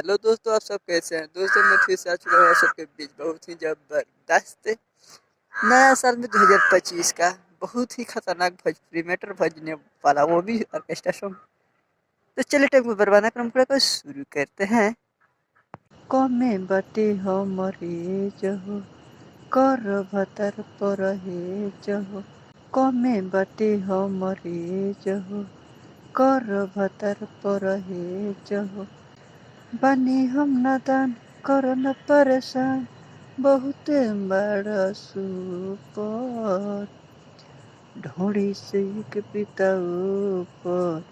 Hello दोस्तों, आप सब कैसे हैं? दोस्तों मैं फिर से आ चुका हूँ आप सबके बीच बहुत ही जबरदस्त नया साल में 2025 का बहुत ही खतरनाक भोजपुरी मैटर भजने वाला, वो भी ऑर्केस्ट्रा सॉन्ग। तो चलिए टाइम को बर्बाद ना कर को शुरू करते हैं। कमे बटे हमरे जहो कर भतर पर हे जहो, कमे बटे हमरे जहो कर भतर पर हे जहो, बनी हम नादान कर न परेशान बहुत बड़ा सुपर, ढोड़ी से एक पिता ऊपर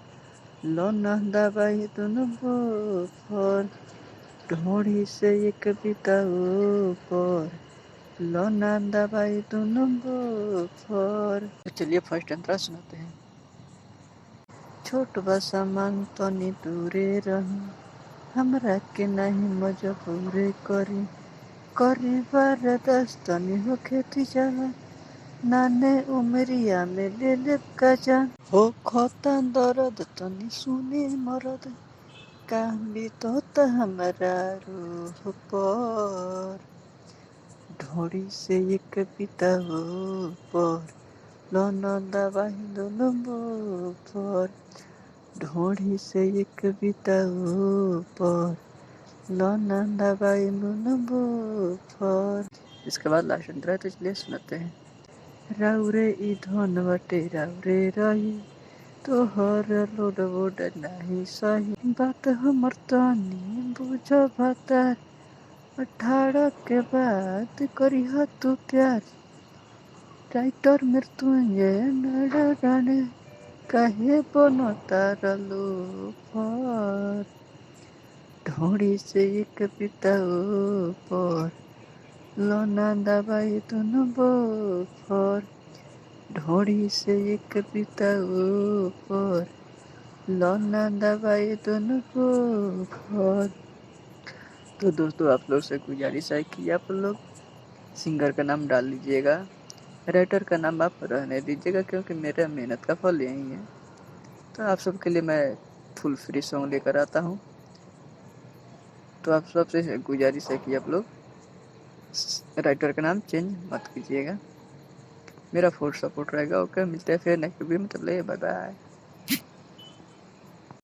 लोना दबाई दोनों बोफर, ढोड़ी से एक पिता ऊपर लोना दबाई दोनों बोफर। तो चलिए फर्स्ट अंतरा सुनाते हैं। छोट बा सामान तनी दूरे रही, हमरा के नहीं मजबूरे करी, करी बर्दाश्त तनी होखे थी जवान, नाने उमरिया में ले ले गजान, हो खोता दर्द तनी सुने मरद, काम भी तो हमारा रूह पर, ढोड़ी से एक पिता ऊपर लोना दबाई दोनों बोफर, ढोड़ी से एक पिता ऊपर लोना दबाई दोनों बोफर। इसके बाद लास्ट अंतरा तो चलिए सुनाते हैं। राउरे ई धन बटे राउरे रही, तोहर लोड वोड नाही सही, बात हमर तनी बुझ भतार, 18 के बाद करिह तू प्यार, राइटर मृत्युंजय नडराने काहे बनो तारा लोफर, ढोड़ी से एक पिता ऊपर लोना दबाई दोनों बोफर, ढोड़ी से एक पिता ऊपर लोना दबाई दोनों बोफर। तो दोस्तों आप लोग से गुजारिश है कि आप लोग सिंगर का नाम डाल लीजिएगा, राइटर का नाम आप रहने दीजिएगा, क्योंकि मेरा मेहनत का फल यही है। तो आप सबके लिए मैं फुल फ्री सॉन्ग लेकर आता हूँ। तो आप सबसे गुजारिश है कि आप लोग राइटर का नाम चेंज मत कीजिएगा, मेरा फुल सपोर्ट रहेगा। ओके, मिलते हैं फिर नेक्स्ट वीडियो में, तब ले बाय बाय।